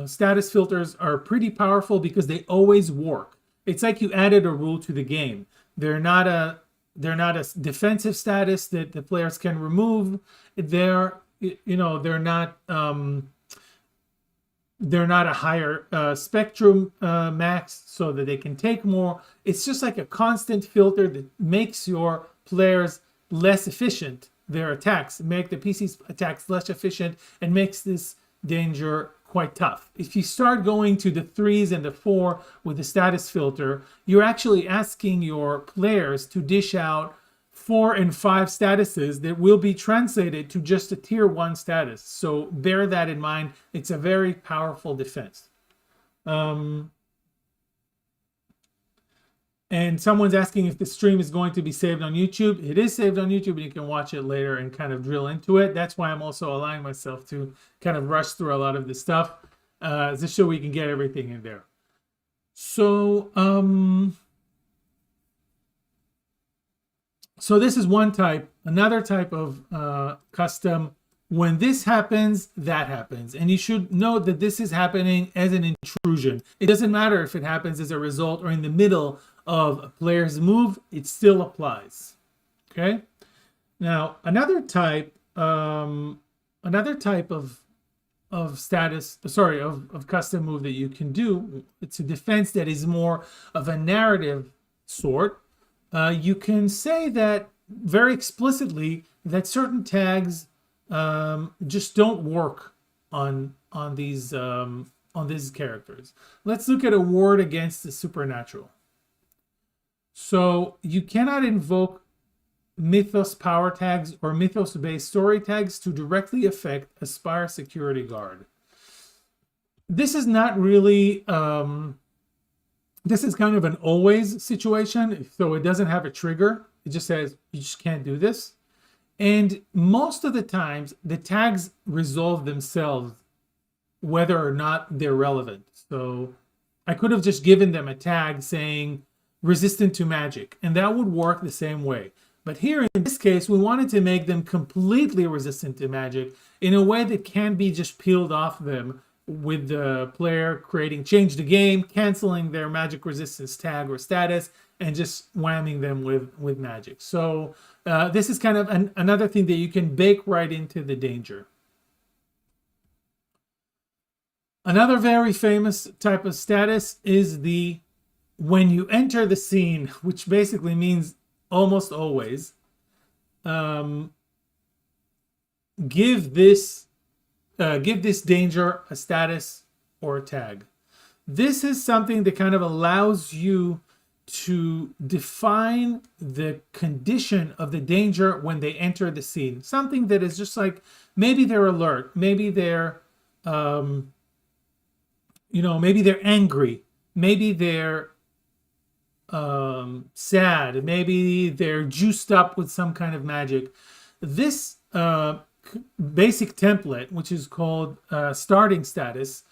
Status filters are pretty powerful because they always work. It's like you added a rule to the game. They're not a defensive status that the players can remove. They're not they're not a higher spectrum max so that they can take more. It's just like a constant filter that makes your players less efficient, their attacks, make the PC's attacks less efficient, and makes this danger quite tough. If you start going to the 3s and the 4 with the status filter, you're actually asking your players to dish out 4 and 5 statuses that will be translated to just a tier 1 status. So bear that in mind. It's a very powerful defense. And someone's asking if the stream is going to be saved on YouTube. It is saved on YouTube, and you can watch it later and kind of drill into it. That's why I'm also allowing myself to kind of rush through a lot of this stuff, just so we can get everything in there. So, so this is one type. Another type of custom. When this happens, that happens. And you should note that this is happening as an intrusion. It doesn't matter if it happens as a result or in the middle of a player's move, it still applies. Okay. Now, another type of status, sorry, of custom move that you can do, it's a defense that is more of a narrative sort. You can say that very explicitly that certain tags just don't work on these characters. Let's look at a ward against the supernatural. So you cannot invoke Mythos power tags or Mythos-based story tags to directly affect a Spire security guard. This is not really, this is kind of an always situation, so it doesn't have a trigger. It just says you just can't do this. And most of the times, the tags resolve themselves whether or not they're relevant. So I could have just given them a tag saying resistant to magic, and that would work the same way. But here in this case, we wanted to make them completely resistant to magic in a way that can be just peeled off them with the player change the game, canceling their magic resistance tag or status, and just whamming them with magic. So this is kind of another thing that you can bake right into the danger. Another very famous type of status is the when you enter the scene, which basically means almost always, give this danger a status or a tag. This is something that kind of allows you to define the condition of the danger when they enter the scene. Something that is just like, maybe they're alert, maybe they're, maybe they're angry, maybe they're sad, maybe they're juiced up with some kind of magic. This basic template, which is called starting status,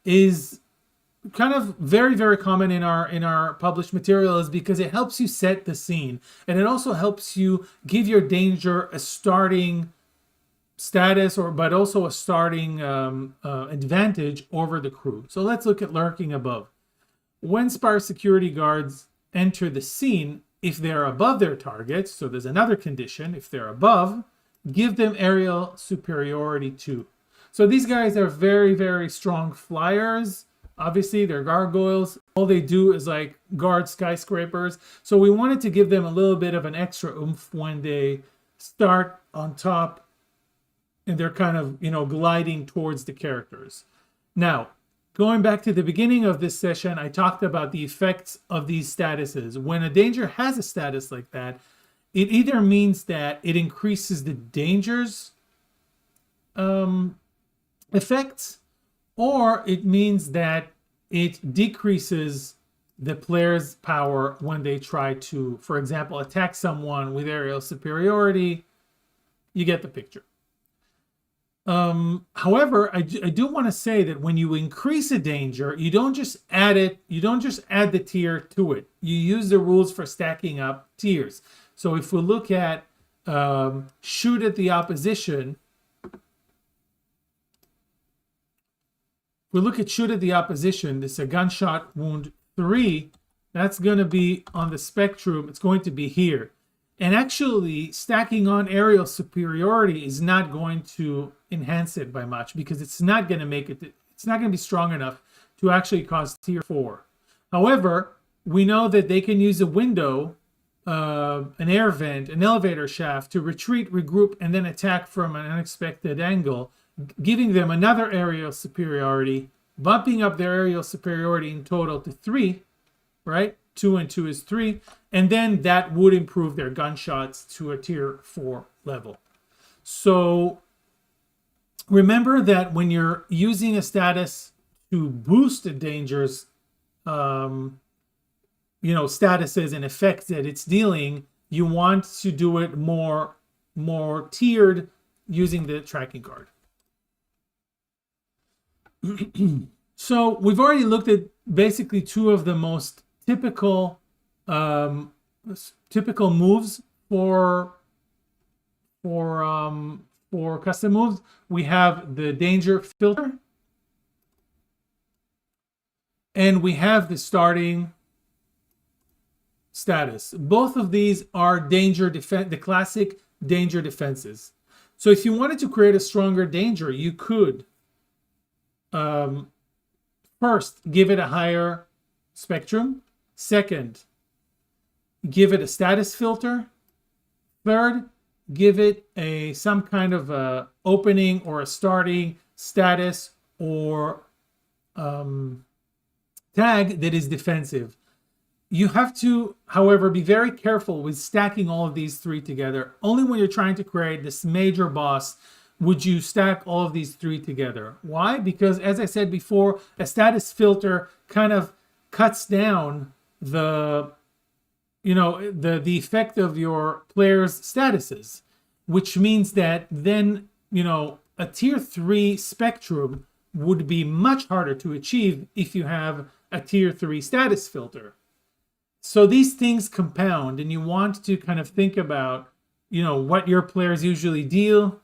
is kind of very, very common in our published materials because it helps you set the scene, and it also helps you give your danger a starting status, but also a starting advantage over the crew. So let's look at lurking above. When Spire security guards enter the scene, if they're above their targets, so there's another condition, if they're above, give them aerial superiority 2. So these guys are very, very strong flyers. Obviously, they're gargoyles. All they do is like guard skyscrapers. So we wanted to give them a little bit of an extra oomph when they start on top and they're kind of, gliding towards the characters. Now, going back to the beginning of this session, I talked about the effects of these statuses. When a danger has a status like that, it either means that it increases the danger's effects, or it means that it decreases the player's power when they try to, for example, attack someone with aerial superiority. You get the picture. However, I do want to say that when you increase a danger, you don't just add it, you don't just add the tier to it. You use the rules for stacking up tiers. So if we look at shoot at the opposition, this is a gunshot wound 3, that's going to be on the spectrum, it's going to be here. And actually, stacking on aerial superiority is not going to enhance it by much because it's not going to make it It's not going to be strong enough to actually cause tier 4. However, we know that they can use a window, an air vent, an elevator shaft to retreat, regroup, and then attack from an unexpected angle, giving them another aerial superiority, bumping up their aerial superiority in total to 3, right? 2 and 2 is 3. And then that would improve their gunshots to a tier 4 level. So remember that when you're using a status to boost a danger's statuses and effects that it's dealing, you want to do it more tiered using the tracking card. So we've already looked at basically 2 of the most typical moves for custom moves. We have the danger filter, and we have the starting status. Both of these are danger defense, the classic danger defenses. So if you wanted to create a stronger danger, you could first give it a higher spectrum. Second, give it a status filter. Third, give it some kind of a opening or a starting status or tag that is defensive. You have to, however, be very careful with stacking all of these 3 together. Only when you're trying to create this major boss would you stack all of these 3 together. Why? Because, as I said before, a status filter kind of cuts down the effect of your player's statuses, which means that then, a tier 3 spectrum would be much harder to achieve if you have a tier 3 status filter. So these things compound, and you want to kind of think about, what your players usually deal,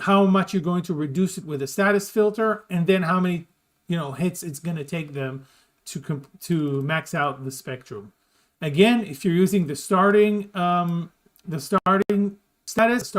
how much you're going to reduce it with a status filter, and then how many, hits it's going to take them to max out the spectrum. Again, if you're using the starting status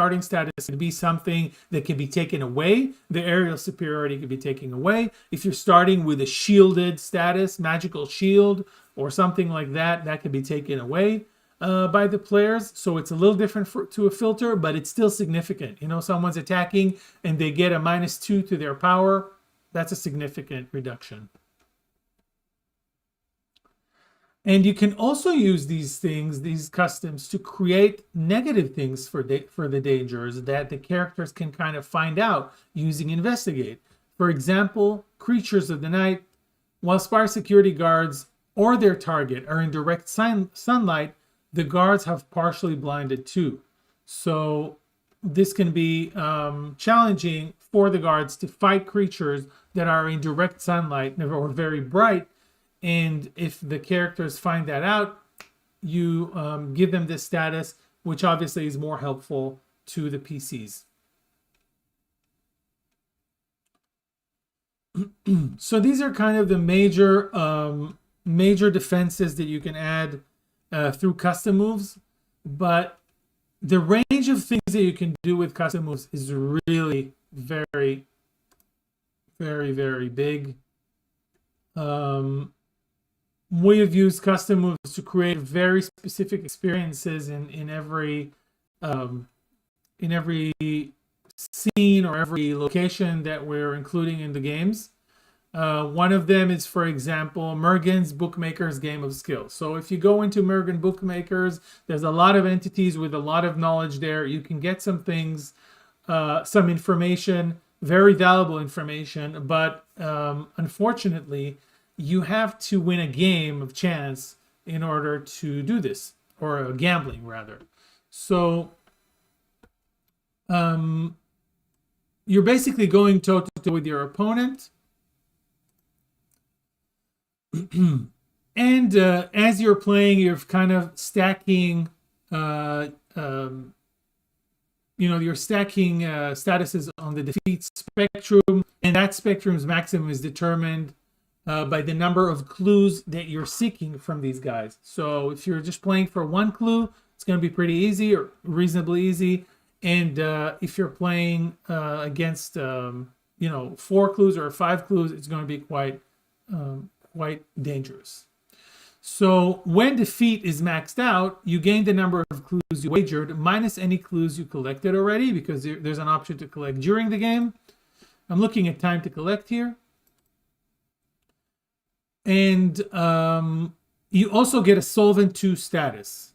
could be something that can be taken away. The aerial superiority could be taken away. If you're starting with a shielded status, magical shield, or something like that, that could be taken away by the players. So it's a little different to a filter, but it's still significant. Someone's attacking and they get a -2 to their power. That's a significant reduction. And you can also use these things, these customs, to create negative things for the dangers that the characters can kind of find out using investigate. For example, creatures of the night, while Spire security guards or their target are in direct sunlight, the guards have partially blinded too. So this can be challenging for the guards to fight creatures that are in direct sunlight or very bright. And if the characters find that out, you give them this status, which obviously is more helpful to the PCs. So these are kind of the major defenses that you can add through custom moves, but the range of things that you can do with custom moves is really very, very, very big. We have used custom moves to create very specific experiences in every scene or every location that we're including in the games. One of them is, for example, Mergen's Bookmaker's Game of Skill. So if you go into Mergen Bookmakers, there's a lot of entities with a lot of knowledge there. You can get some things, some information, very valuable information, but unfortunately, you have to win a game of chance in order to do this, or gambling rather. So you're basically going toe-to-toe with your opponent. And as you're playing, you're kind of stacking, you're stacking statuses on the defeat spectrum, and that spectrum's maximum is determined by the number of clues that you're seeking from these guys. So if you're just playing for one clue, it's going to be pretty easy or reasonably easy. And if you're playing against 4 clues or 5 clues, it's going to be quite dangerous. So when defeat is maxed out, you gain the number of clues you wagered minus any clues you collected already, because there's an option to collect during the game. I'm looking at time to collect here. And you also get a Solvent 2 status.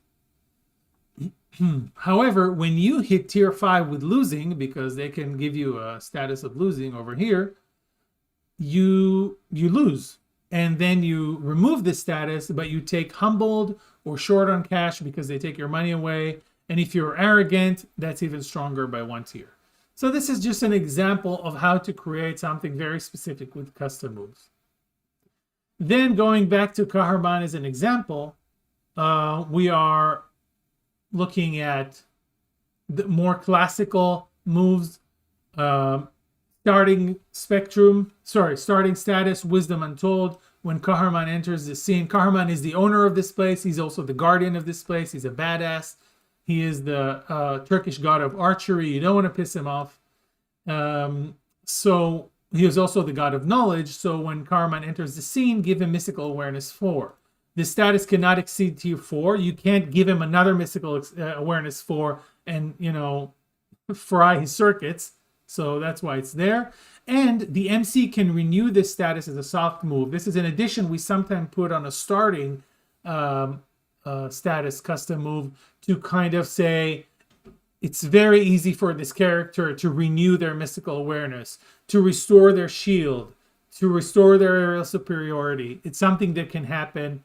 However, when you hit tier 5 with losing, because they can give you a status of losing over here, you lose. And then you remove this status, but you take humbled or short on cash because they take your money away. And if you're arrogant, that's even stronger by 1 tier. So this is just an example of how to create something very specific with custom moves. Then going back to Kahraman as an example, we are looking at the more classical moves. Starting status, Wisdom Untold. When Kahraman enters the scene, Kahraman is the owner of this place. He's also the guardian of this place. He's a badass. He is the Turkish god of archery. You don't want to piss him off. So he is also the god of knowledge. So when Kahraman enters the scene, give him mystical awareness 4. This status cannot exceed tier 4. You can't give him another mystical awareness 4 and, fry his circuits. So that's why it's there. And the MC can renew this status as a soft move. This is an addition we sometimes put on a starting status custom move to kind of say it's very easy for this character to renew their mystical awareness, to restore their shield, to restore their aerial superiority. It's something that can happen,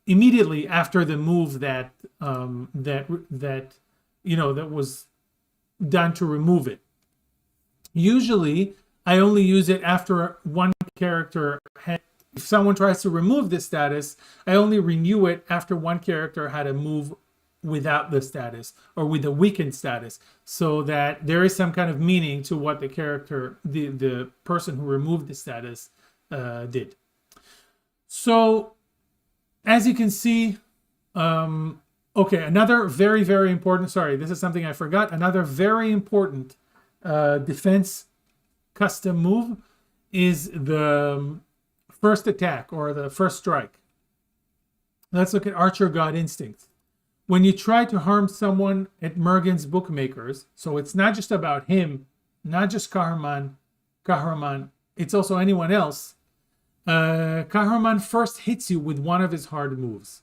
immediately after the move that was done to remove it. Usually, I only use it after one character had. If someone tries to remove this status, I only renew it after one character had a move without the status or with a weakened status, so that there is some kind of meaning to what the character, the person who removed the status, did. So, as you can see, okay, another very, very important, sorry, this is something I forgot. Another very important defense custom move is the first attack or the first strike. Let's look at Archer God Instinct. When you try to harm someone at Mergen's Bookmakers, so it's not just about him, not just Kahraman, it's also anyone else. Kahraman first hits you with one of his hard moves.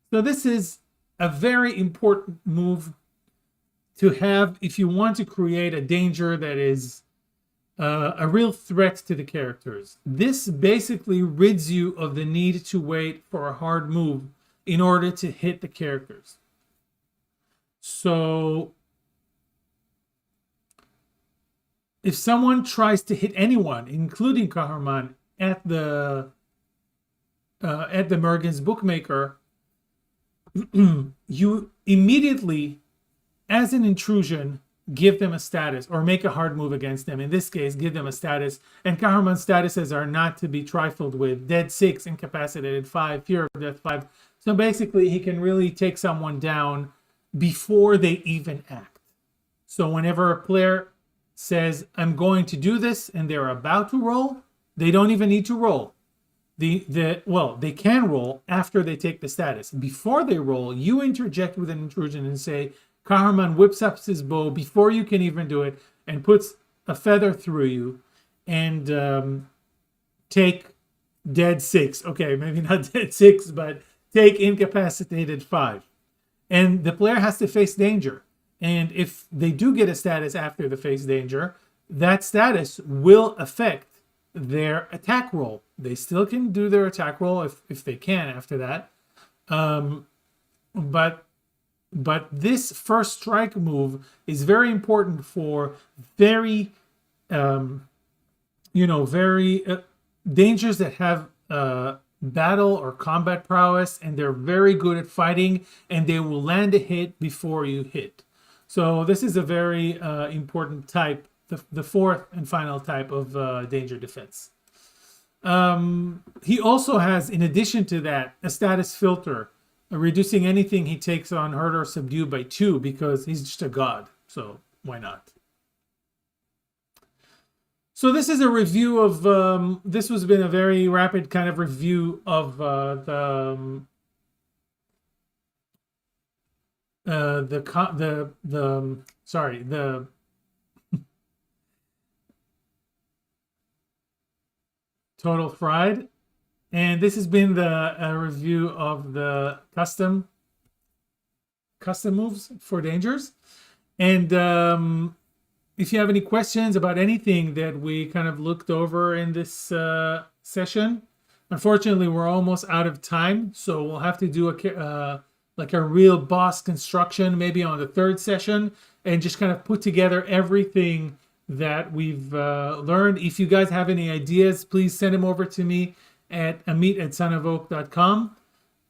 So this is a very important move to have if you want to create a danger that is a real threat to the characters. This basically rids you of the need to wait for a hard move in order to hit the characters. So if someone tries to hit anyone, including Kahraman, at the Mergen's Bookmaker, you immediately, as an intrusion, give them a status or make a hard move against them. In this case, give them a status. And Kahraman's statuses are not to be trifled with. Dead 6, incapacitated 5, fear of death 5. So basically, he can really take someone down before they even act. So whenever a player says, I'm going to do this, and they're about to roll, they don't even need to roll. They can roll after they take the status. Before they roll, you interject with an intrusion and say, Kahraman whips up his bow before you can even do it and puts a feather through you and take dead 6. Okay, maybe not dead 6, but take incapacitated 5. And the player has to face danger. And if they do get a status after the face danger, that status will affect their attack roll. They still can do their attack roll if they can after that. But this first strike move is very important for very dangers that have battle or combat prowess, and they're very good at fighting, and they will land a hit before you hit. So this is a very important type, the fourth and final type of danger defense. He also has, in addition to that, a status filter, reducing anything he takes on hurt or subdue by 2, because he's just a god. So why not? So this is a review of, this has been a very rapid kind of review of the Total Fried. And this has been the review of the custom moves for dangers. And if you have any questions about anything that we kind of looked over in this session, unfortunately, we're almost out of time. So we'll have to do like a real boss construction, maybe on the third session, and just kind of put together everything that we've learned. If you guys have any ideas, please send them over to me at amit@sonofoak.com.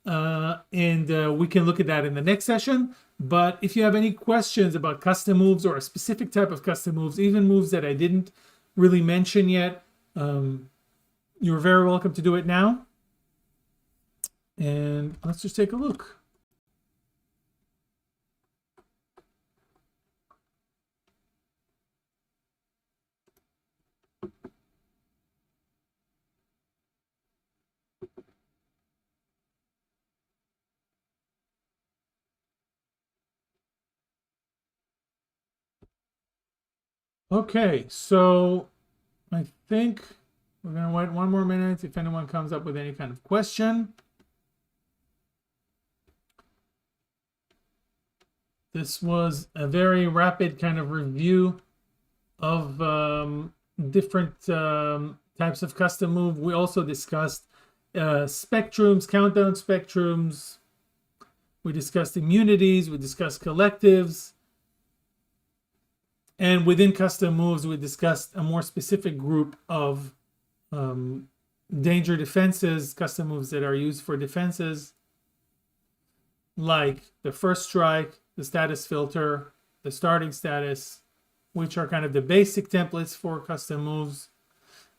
And we can look at that in the next session. But if you have any questions about custom moves or a specific type of custom moves, even moves that I didn't really mention yet, you're very welcome to do it now. And let's just take a look. Okay, so I think we're going to wait one more minute if anyone comes up with any kind of question. This was a very rapid kind of review of different types of custom move. We also discussed spectrums, countdown spectrums. We discussed immunities. We discussed collectives. And within custom moves, we discussed a more specific group of danger defenses, custom moves that are used for defenses, like the first strike, the status filter, the starting status, which are kind of the basic templates for custom moves.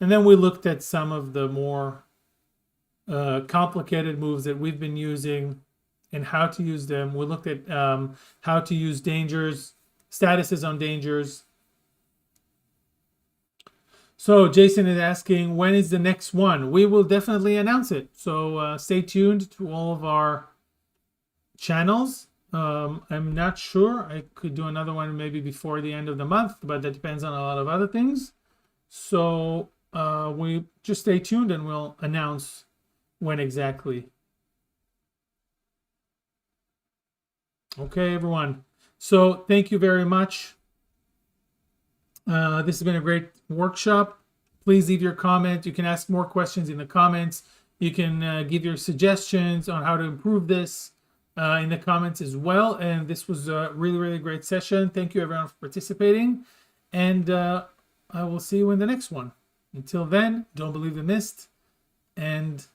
And then we looked at some of the more complicated moves that we've been using and how to use them. We looked at how to use dangers, statuses on dangers. So Jason is asking, when is the next one? We will definitely announce it. So stay tuned to all of our channels. I'm not sure. I could do another one maybe before the end of the month, but that depends on a lot of other things. So we just stay tuned and we'll announce when exactly. Okay, everyone. So thank you very much. This has been a great workshop. Please leave your comment. You can ask more questions in the comments. You can give your suggestions on how to improve this in the comments as well. And this was a really, really great session. Thank you everyone for participating. And I will see you in the next one. Until then, don't believe the mist and